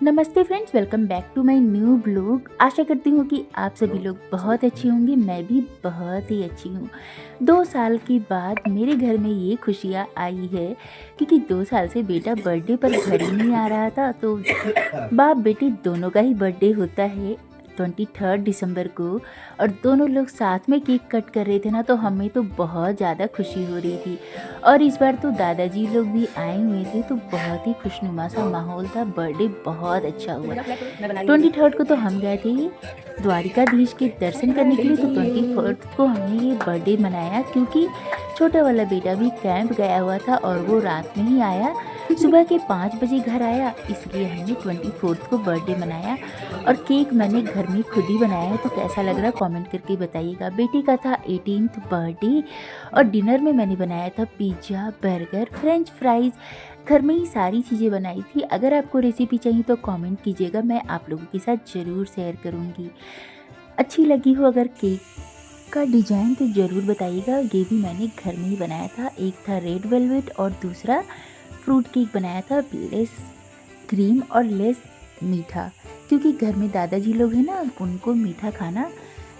नमस्ते friends, welcome back to my new blog. आशा करती हूँ कि आप सभी लोग बहुत अच्छे होंगे। मैं भी बहुत ही अच्छी हूँ। 2 साल के बाद मेरे घर में ये खुशियाँ आई है क्योंकि 2 साल से बेटा बर्थडे पर घर ही नहीं आ रहा था। तो बाप बेटे दोनों का ही बर्थडे होता है 23 दिसंबर को, और दोनों लोग साथ में केक कट कर रहे थे ना, तो हमें तो बहुत ज़्यादा खुशी हो रही थी। और इस बार तो दादाजी लोग भी आए हुए थे, तो बहुत ही खुशनुमा सा माहौल था। बर्थडे बहुत अच्छा हुआ। 23 को तो हम गए थे द्वारिकाधीश के दर्शन करने के लिए, तो 24 को हमने ये बर्थडे मनाया क्योंकि छोटा वाला बेटा भी कैंप गया हुआ था और वो रात में ही आया, सुबह के 5 बजे घर आया, इसलिए हमने 24 को बर्थडे मनाया। और केक मैंने घर में खुद ही बनाया है, तो कैसा लग रहा कमेंट करके बताइएगा। बेटी का था 18th बर्थडे और डिनर में मैंने बनाया था पिज़्ज़ा, बर्गर, फ्रेंच फ्राइज़। घर में ही सारी चीज़ें बनाई थी। अगर आपको रेसिपी चाहिए तो कमेंट कीजिएगा, मैं आप लोगों के साथ ज़रूर शेयर करूँगी। अच्छी लगी हो अगर केक का डिज़ाइन तो ज़रूर बताइएगा। ये भी मैंने घर में ही बनाया था। एक था रेड वेलवेट और दूसरा फ्रूट केक बनाया था, लेस क्रीम और लेस मीठा, क्योंकि घर में दादाजी लोग हैं ना, उनको मीठा खाना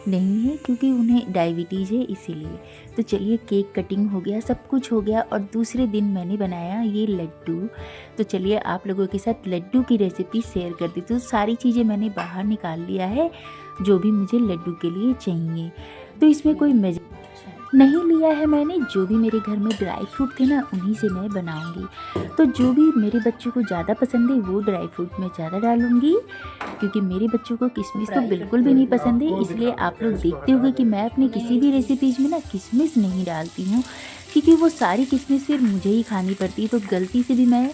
नहीं है क्योंकि उन्हें डायबिटीज़ है, इसीलिए। तो चलिए, केक कटिंग हो गया, सब कुछ हो गया। और दूसरे दिन मैंने बनाया ये लड्डू। तो चलिए आप लोगों के साथ लड्डू की रेसिपी शेयर कर दी। तो सारी चीज़ें मैंने बाहर निकाल लिया है जो भी मुझे लड्डू के लिए चाहिए। तो इसमें कोई मेजर नहीं लिया है मैंने। जो भी मेरे घर में ड्राई फ्रूट थे ना, उन्हीं से मैं बनाऊंगी। तो जो भी मेरे बच्चों को ज़्यादा पसंद है वो ड्राई फ्रूट मैं ज़्यादा डालूंगी, क्योंकि मेरे बच्चों को किशमिश तो बिल्कुल भी नहीं पसंद है। इसलिए आप लोग देखते होंगे कि मैं अपनी किसी भी रेसिपीज़ में ना किशमिश नहीं डालती हूँ, क्योंकि वो सारी किशमिश फिर मुझे ही खानी पड़ती है। तो गलती से भी मैं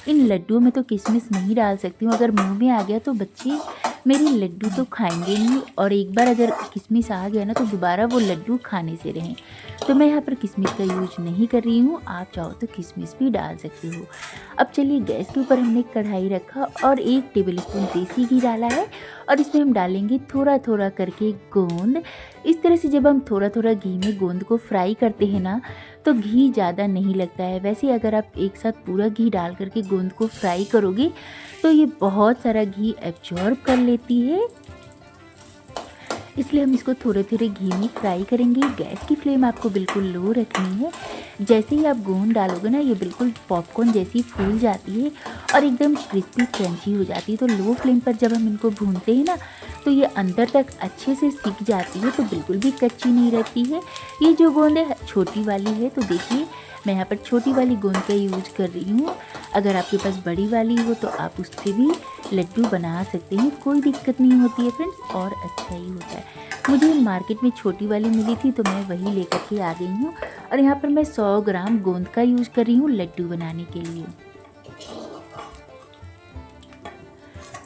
इन लड्डुओं में तो किशमिश नहीं डाल सकती हूँ। अगर मुँह में आ गया तो बच्चे मेरे लड्डू तो खाएंगे नहीं, और एक बार अगर किशमिश आ गया ना तो दोबारा वो लड्डू खाने से रहें। तो मैं यहाँ पर किशमिश का यूज नहीं कर रही हूँ। आप चाहो तो किशमिश भी डाल सकते हो। अब चलिए, गैस के ऊपर हमने कढ़ाई रखा और 1 टेबल स्पून देसी घी डाला है, और इसमें हम डालेंगे थोड़ा थोड़ा करके गोंद। इस तरह से जब हम थोड़ा थोड़ा घी में गोंद को फ्राई करते हैं ना, तो घी ज़्यादा नहीं लगता है। वैसे अगर आप एक साथ पूरा घी डाल करके गोंद को फ्राई करोगे तो ये बहुत सारा घी एब्जॉर्ब कर लेती है, इसलिए हम इसको थोड़े थोड़े घी में फ्राई करेंगे। गैस की फ्लेम आपको बिल्कुल लो रखनी है। जैसे ही आप गोंद डालोगे ना, ये बिल्कुल पॉपकॉर्न जैसी फूल जाती है और एकदम क्रिस्पी क्रंची हो जाती है। तो लो फ्लेम पर जब हम इनको भूनते हैं ना, तो ये अंदर तक अच्छे से सिक जाती है, तो बिल्कुल भी कच्ची नहीं रहती है। ये जो गोंद है छोटी वाली है, तो देखिए मैं यहाँ पर छोटी वाली गोंद का यूज कर रही हूँ। अगर आपके पास बड़ी वाली हो तो आप उससे भी लड्डू बना सकते हैं, कोई दिक्कत नहीं होती है फ्रेंड्स, और अच्छा ही होता है। मुझे मार्केट में छोटी वाली मिली थी तो मैं वही लेकर के आ गई हूँ। और यहाँ पर मैं 100 ग्राम गोंद का यूज कर रही हूँ लड्डू बनाने के लिए।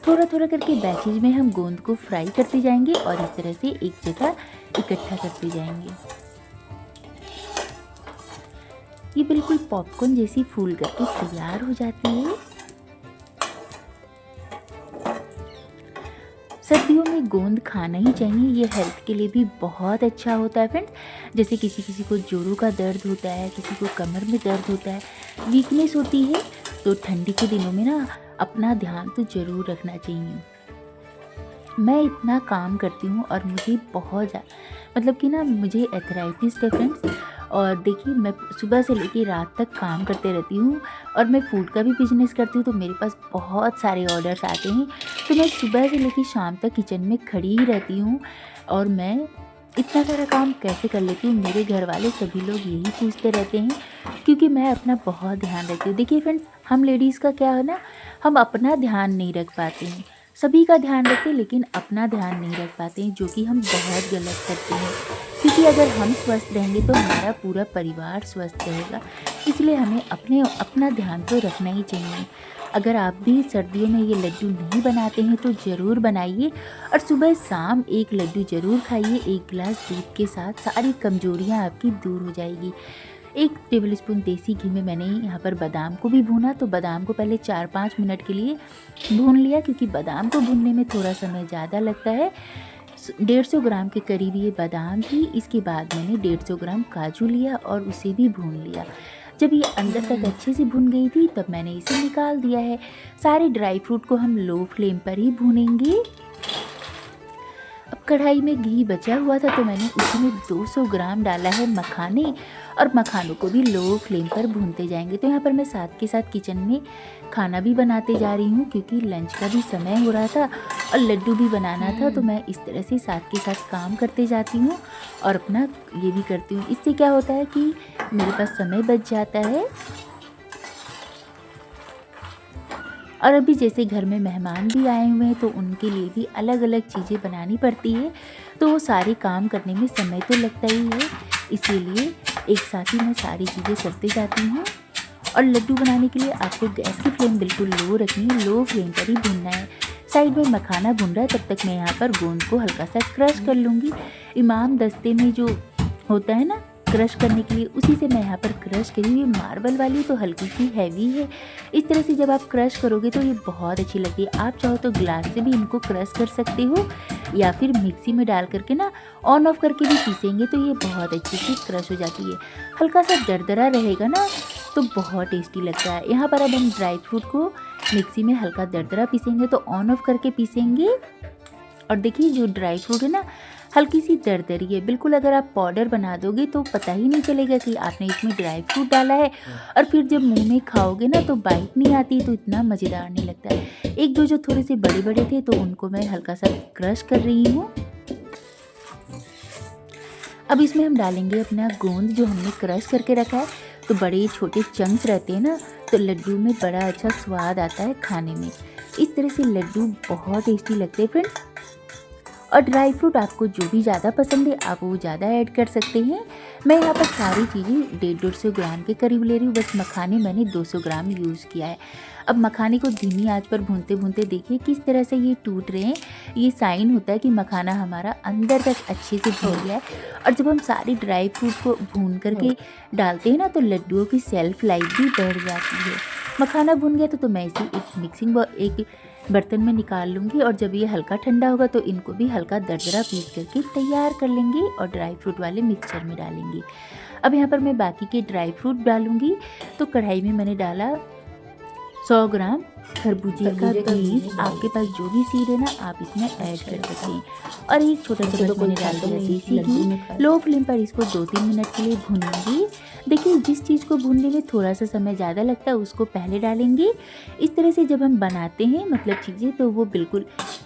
थोड़ा थोड़ा करके बैचेज में हम गोंद को फ्राई करते जाएंगे और इस तरह से एक जगह इकट्ठा करते जाएंगे। ये बिल्कुल पॉपकॉर्न जैसी फूल करके तैयार हो जाती है। सर्दियों में गोंद खाना ही चाहिए, ये हेल्थ के लिए भी बहुत अच्छा होता है फ्रेंड्स। जैसे किसी किसी को जोड़ों का दर्द होता है, किसी को कमर में दर्द होता है, वीकनेस होती है, तो ठंडी के दिनों में ना अपना ध्यान तो ज़रूर रखना चाहिए। मैं इतना काम करती हूँ और मुझे बहुत मतलब कि ना, मुझे एथराइटिस है फ्रेंड्स। और देखिए, मैं सुबह से लेकर रात तक काम करते रहती हूँ, और मैं फूड का भी बिजनेस करती हूँ, तो मेरे पास बहुत सारे ऑर्डर्स आते हैं। तो मैं सुबह से लेकर शाम तक किचन में खड़ी ही रहती हूँ, और मैं इतना सारा काम कैसे कर लेती हूँ, मेरे घर वाले सभी लोग यही पूछते रहते हैं, क्योंकि मैं अपना बहुत ध्यान रखती हूँ। देखिए फ्रेंड्स, हम लेडीज़ का क्या है ना, हम अपना ध्यान नहीं रख पाते हैं। सभी का ध्यान रखते हैं लेकिन अपना ध्यान नहीं रख पाते हैं, जो कि हम बहुत गलत करते हैं। क्योंकि अगर हम स्वस्थ रहेंगे तो हमारा पूरा परिवार स्वस्थ रहेगा। इसलिए हमें अपना ध्यान तो रखना ही चाहिए। अगर आप भी सर्दियों में ये लड्डू नहीं बनाते हैं तो ज़रूर बनाइए, और सुबह शाम एक लड्डू ज़रूर खाइए एक गिलास दूध के साथ। सारी कमजोरियाँ आपकी दूर हो जाएगी। 1 टेबल स्पून देसी घी में मैंने यहाँ पर बादाम को भी भूना। तो बादाम को पहले 4-5 मिनट के लिए भून लिया, क्योंकि बादाम को भूनने में थोड़ा समय ज़्यादा लगता है। 150 ग्राम के करीब ये बादाम थी। इसके बाद मैंने 150 ग्राम काजू लिया और उसे भी भून लिया। जब ये अंदर तक अच्छे से भुन गई थी तब मैंने इसे निकाल दिया है। सारे ड्राई फ्रूट को हम लो फ्लेम पर ही भूनेंगे। अब कढ़ाई में घी बचा हुआ था तो मैंने उसमें 200 ग्राम डाला है मखाने, और मखानों को भी लो फ्लेम पर भूनते जाएंगे। तो यहाँ पर मैं साथ के साथ किचन में खाना भी बनाते जा रही हूँ क्योंकि लंच का भी समय हो रहा था और लड्डू भी बनाना था। तो मैं इस तरह से साथ के साथ काम करते जाती हूँ और अपना ये भी करती हूँ। इससे क्या होता है कि मेरे पास समय बच जाता है। और अभी जैसे घर में मेहमान भी आए हुए हैं तो उनके लिए भी अलग अलग चीज़ें बनानी पड़ती है, तो वो सारे काम करने में समय तो लगता ही है, इसीलिए एक साथ ही मैं सारी चीज़ें करते जाती हूँ। और लड्डू बनाने के लिए आपको गैस की फ्लेम बिल्कुल लो रखनी है, लो फ्लेम पर ही भूनना है। साइड में मखाना भून रहा है तब तक मैं यहाँ पर गोंद को हल्का सा क्रश कर लूँगी। इमाम दस्ते में जो होता है ना क्रश करने के लिए, उसी से मैं यहाँ पर क्रश करी हुई। मार्बल वाली तो हल्की सी हैवी है। इस तरह से जब आप क्रश करोगे तो ये बहुत अच्छी लगती है। आप चाहो तो ग्लास से भी इनको क्रश कर सकते हो या फिर मिक्सी में डाल करके ना ऑन ऑफ करके भी पीसेंगे तो ये बहुत अच्छी सी क्रश हो जाती है। हल्का सा दरदरा रहेगा ना तो बहुत टेस्टी लगता है। यहाँ पर अब हम ड्राई फ्रूट को मिक्सी में हल्का दरदरा पीसेंगे तो ऑन ऑफ करके पीसेंगे। और देखिए जो ड्राई फ्रूट है ना हल्की सी दरदरी है बिल्कुल। अगर आप पाउडर बना दोगे तो पता ही नहीं चलेगा कि आपने इसमें ड्राई फ्रूट डाला है, और फिर जब मुंह में खाओगे ना तो बाइट नहीं आती, तो इतना मज़ेदार नहीं लगता है। एक दो जो थोड़े से बड़े बड़े थे तो उनको मैं हल्का सा क्रश कर रही हूँ। अब इसमें हम डालेंगे अपना गोंद जो हमने क्रश करके रखा है। तो बड़े छोटे चंक्स रहते हैं ना तो लड्डू में बड़ा अच्छा स्वाद आता है खाने में। इस तरह से लड्डू बहुत टेस्टी लगते हैं फ्रेंड्स। और ड्राई फ्रूट आपको जो भी ज़्यादा पसंद है आप वो ज़्यादा ऐड कर सकते हैं। मैं यहाँ पर सारी चीज़ें 150 ग्राम के करीब ले रही हूँ, बस मखाने मैंने 200 ग्राम यूज़ किया है। अब मखाने को धीमी आंच पर भूनते भूनते देखिए किस तरह से ये टूट रहे हैं। ये साइन होता है कि मखाना हमारा अंदर तक अच्छे से भून गया है। और जब हम सारी ड्राई फ्रूट को भून करके डालते हैं ना तो लड्डुओं की सेल्फ लाइफ भी बढ़ जाती है। मखाना भून गया तो मैं इसे एक बर्तन में निकाल लूँगी, और जब ये हल्का ठंडा होगा तो इनको भी हल्का दरदरा पीस करके तैयार कर लेंगे और ड्राई फ्रूट वाले मिक्सचर में डालेंगे। अब यहाँ पर मैं बाकी के ड्राई फ्रूट डालूँगी। तो कढ़ाई में मैंने डाला 100 ग्राम खरबूजे का बीज। आपके पास जो भी सीड है ना आप इसमें ऐड कर सकते हैं। और एक छोटा चम्मच मैंने डाल दिया देसी घी। लो फ्लेम पर इसको 2-3 मिनट के लिए भूनेंगे। देखिए जिस चीज़ को भूनने में थोड़ा सा समय ज़्यादा लगता है उसको पहले डालेंगे। इस तरह से जब हम बनाते हैं मतलब चीज़ें तो वो बिल्कुल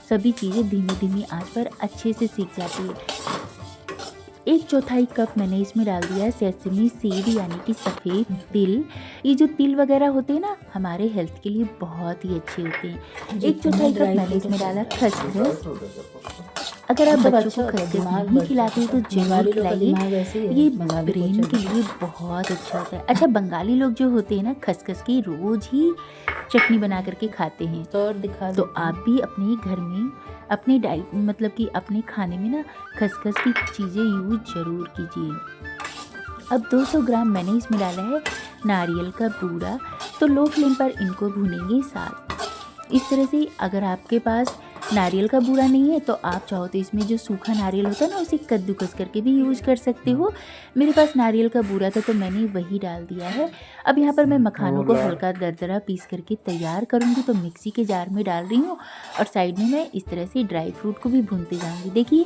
सभी चीज़ें धीमी धीमी आंच पर अच्छे से सीख जाती है। 1/4 कप मैंने इसमें डाल दिया है सेसमी सीड यानी कि सफ़ेद तिल। ये जो तिल वगैरह होते हैं ना हमारे हेल्थ के लिए बहुत ही अच्छे होते हैं। 1/4 कप मैंने इसमें डाला खसखस। अगर आप बच्चों को खसखस नहीं खिलाते हो तो जरूर खिलाइए, ये ब्रेन के लिए बहुत अच्छा होता है। अच्छा बंगाली लोग जो होते हैं ना खसखस की रोज़ ही चटनी बना करके खाते हैं, तो आप भी अपने घर में अपने डाइट मतलब कि अपने खाने में ना खसखस की चीज़ें यूज ज़रूर कीजिए। अब 200 ग्राम मैंने इसमें डाला है नारियल का बूरा। तो लो फ्लेम पर इनको भूनेंगे साथ। इस तरह से अगर आपके पास नारियल का बूरा नहीं है तो आप चाहो तो इसमें जो सूखा नारियल होता है ना उसे कद्दूकस करके भी यूज़ कर सकते हो। मेरे पास नारियल का बूरा था तो मैंने वही डाल दिया है। अब यहाँ पर मैं मखानों को हल्का दरदरा पीस करके तैयार करूँगी, तो मिक्सी के जार में डाल रही हूँ और साइड में मैं इस तरह से ड्राई फ्रूट को भी भूनते जाऊँगी। देखिए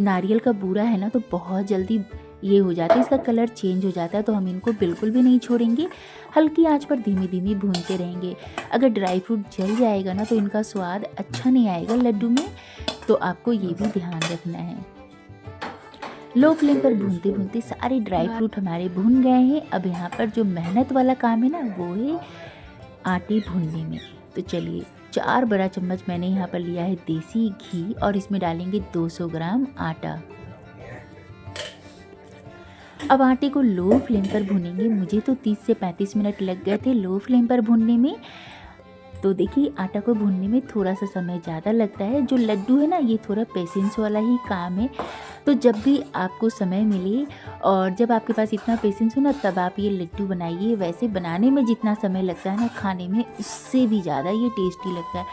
नारियल का बूरा है ना तो बहुत जल्दी ये हो जाता है, इसका कलर चेंज हो जाता है, तो हम इनको बिल्कुल भी नहीं छोड़ेंगे। हल्की आंच पर धीमी धीमी भूनते रहेंगे। अगर ड्राई फ्रूट जल जाएगा ना तो इनका स्वाद अच्छा नहीं आएगा लड्डू में, तो आपको ये भी ध्यान रखना है। लो फ्लेम पर भूनते भूनते सारे ड्राई फ्रूट हमारे भून गए हैं। अब यहाँ पर जो मेहनत वाला काम है ना वो है आटे भूनने में। तो चलिए 4 बड़ा चम्मच मैंने यहाँ पर लिया है देसी घी और इसमें डालेंगे 200 ग्राम आटा। अब आटे को लो फ्लेम पर भूनेंगे। मुझे तो 30 से 35 मिनट लग गए थे लो फ्लेम पर भूनने में। तो देखिए आटा को भूनने में थोड़ा सा समय ज़्यादा लगता है। जो लड्डू है ना ये थोड़ा पेशेंस वाला ही काम है। तो जब भी आपको समय मिले और जब आपके पास इतना पेशेंस हो ना तब आप ये लड्डू बनाइए। वैसे बनाने में जितना समय लगता है ना खाने में उससे भी ज़्यादा ये टेस्टी लगता है,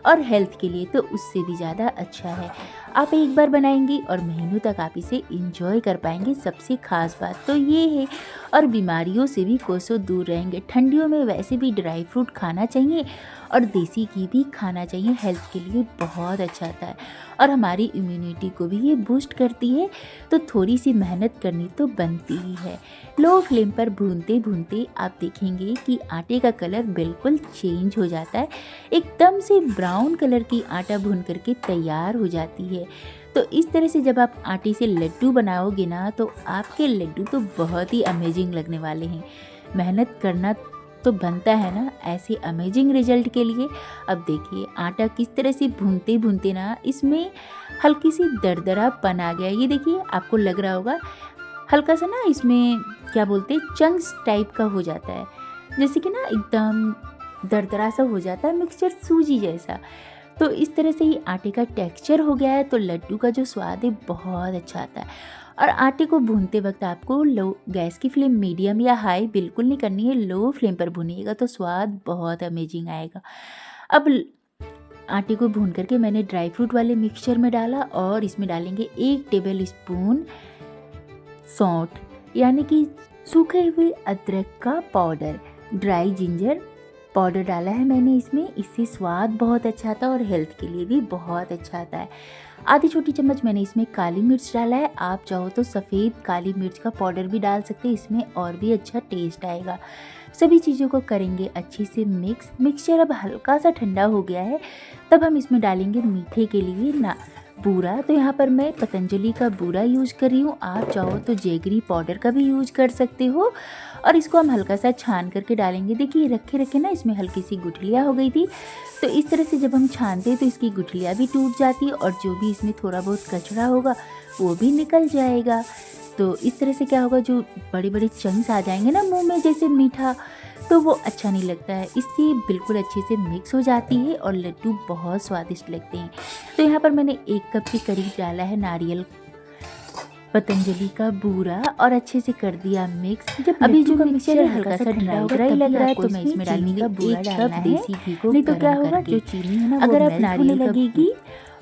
और हेल्थ के लिए तो उससे भी ज़्यादा अच्छा है। आप एक बार बनाएंगे और महीनों तक आप इसे इंजॉय कर पाएंगे। सबसे खास बात तो ये है, और बीमारियों से भी कोसों दूर रहेंगे। ठंडियों में वैसे भी ड्राई फ्रूट खाना चाहिए और देसी घी भी खाना चाहिए, हेल्थ के लिए बहुत अच्छा होता है और हमारी इम्यूनिटी को भी ये बूस्ट करती है। तो थोड़ी सी मेहनत करनी तो बनती ही है। लो फ्लेम पर भूनते भूनते आप देखेंगे कि आटे का कलर बिल्कुल चेंज हो जाता है, एकदम से ब्राउन कलर की आटा भून करके तैयार हो जाती है। तो इस तरह से जब आप आटे से लड्डू बनाओगे ना, तो आपके लड्डू तो बहुत ही अमेजिंग लगने वाले हैं। मेहनत करना तो बनता है ना ऐसे अमेजिंग रिजल्ट के लिए। अब देखिए आटा किस तरह से भूनते भूनते ना इसमें हल्की सी दरदरापन आ गया। ये देखिए आपको लग रहा होगा हल्का सा ना इसमें क्या बोलते हैं चंक्स टाइप का हो जाता है, जैसे कि ना एकदम दरदरा सा हो जाता है मिक्सचर सूजी जैसा। तो इस तरह से ही आटे का टेक्सचर हो गया है, तो लड्डू का जो स्वाद है बहुत अच्छा आता है। और आटे को भूनते वक्त आपको लो गैस की फ्लेम मीडियम या हाई बिल्कुल नहीं करनी है, लो फ्लेम पर भूनिएगा तो स्वाद बहुत अमेजिंग आएगा। अब आटे को भून करके मैंने ड्राई फ्रूट वाले मिक्सचर में डाला और इसमें डालेंगे 1 टेबल स्पून सौंठ, यानी कि सूखे हुए अदरक का पाउडर, ड्राई जिंजर पाउडर डाला है मैंने इसमें। इससे स्वाद बहुत अच्छा आता है और हेल्थ के लिए भी बहुत अच्छा आता है। आधी छोटी चम्मच मैंने इसमें काली मिर्च डाला है, आप चाहो तो सफ़ेद काली मिर्च का पाउडर भी डाल सकते हैं, इसमें और भी अच्छा टेस्ट आएगा। सभी चीज़ों को करेंगे अच्छे से मिक्स। मिक्सचर अब हल्का सा ठंडा हो गया है, तब हम इसमें डालेंगे मीठे के लिए ना बूरा। तो यहाँ पर मैं पतंजलि का बूरा यूज कर रही हूँ, आप चाहो तो जेगरी पाउडर का भी यूज कर सकते हो। और इसको हम हल्का सा छान करके डालेंगे। देखिए रखे रखे ना इसमें हल्की सी गुठलियाँ हो गई थी, तो इस तरह से जब हम छानते हैं तो इसकी गुठलियाँ भी टूट जाती है और जो भी इसमें थोड़ा बहुत कचरा होगा वो भी निकल जाएगा। तो इस तरह से क्या होगा, जो बड़े बड़े चंक्स आ जाएंगे ना मुंह में जैसे मीठा, तो वो अच्छा नहीं लगता है। इससे बिल्कुल अच्छे से मिक्स हो जाती है और लड्डू बहुत स्वादिष्ट लगते हैं। तो यहाँ पर मैंने 1 कप के करीब डाला है नारियल पतंजलि का बूरा और अच्छे से कर दिया मिक्स। जब अभी जो मिक्सचर हल्का सा ड्राई लग रहा है तो मैं इसमें डालूंगी 1 कप देसी घी को। नहीं तो क्या होगा, जो चीनी है ना अगर आप नारियल लगेगी।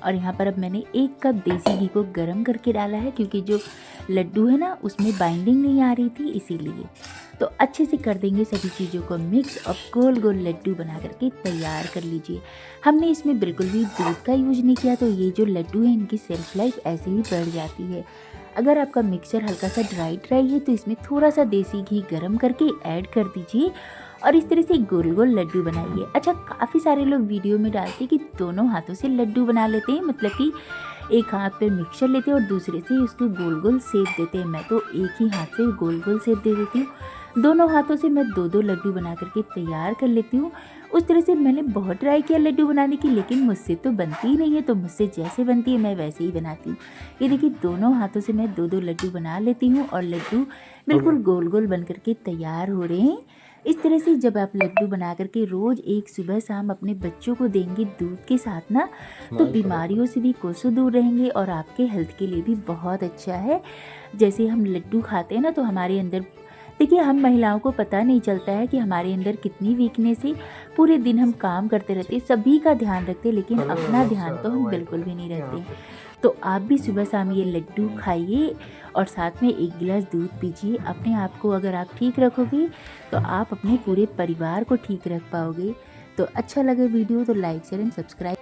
और यहाँ पर अब मैंने 1 कप देसी घी को गर्म करके डाला है, क्योंकि जो लड्डू है ना उसमें बाइंडिंग नहीं आ रही थी इसीलिए। तो अच्छे से कर देंगे सभी चीज़ों को मिक्स और गोल गोल लड्डू बना करके तैयार कर लीजिए। हमने इसमें बिल्कुल भी दूध का यूज नहीं किया, तो ये जो लड्डू है इनकी सेल्फ लाइफ ऐसे ही बढ़ जाती है। अगर आपका मिक्सचर हल्का सा ड्राई है तो इसमें थोड़ा सा देसी घी गरम करके ऐड कर दीजिए और इस तरह से गोल गोल लड्डू बनाइए। अच्छा, काफ़ी सारे लोग वीडियो में डालते हैं कि दोनों हाथों से लड्डू बना लेते हैं, मतलब कि एक हाथ पे मिक्सचर लेते हैं और दूसरे से उसको गोल गोल सेक देते हैं। मैं तो एक ही हाथ से गोल गोल सेक दे देती हूँ। दोनों हाथों से मैं 2-2 लड्डू बना करके तैयार कर लेती हूँ। उस तरह से मैंने बहुत ट्राई किया लड्डू बनाने की, लेकिन मुझसे तो बनती ही नहीं है। तो मुझसे जैसे बनती है मैं वैसे ही बनाती हूँ। ये देखिए दोनों हाथों से मैं 2-2 लड्डू बना लेती हूँ और लड्डू बिल्कुल गोल गोल बन करके तैयार हो रहे हैं। इस तरह से जब आप लड्डू बना करके रोज़ एक सुबह शाम अपने बच्चों को देंगे दूध के साथ ना, तो बीमारियों से भी कोसों दूर रहेंगे और आपके हेल्थ के लिए भी बहुत अच्छा है। जैसे हम लड्डू खाते हैं ना, तो हमारे अंदर देखिए, हम महिलाओं को पता नहीं चलता है कि हमारे अंदर कितनी वीकनेस है। पूरे दिन हम काम करते रहते हैं, सभी का ध्यान रखते हैं, लेकिन अपना ध्यान तो हम बिल्कुल भी नहीं रखते। तो आप भी सुबह शाम ये लड्डू खाइए और साथ में 1 गिलास दूध पीजिए। अपने आप को अगर आप ठीक रखोगे तो आप अपने पूरे परिवार को ठीक रख पाओगे। तो अच्छा लगे वीडियो तो लाइक शेयर एंड सब्सक्राइब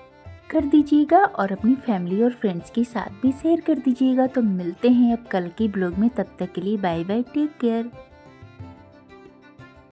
कर दीजिएगा और अपनी फैमिली और फ्रेंड्स के साथ भी शेयर कर दीजिएगा। तो मिलते हैं अब कल के ब्लॉग में, तब तक के लिए बाय बाय, टेक केयर।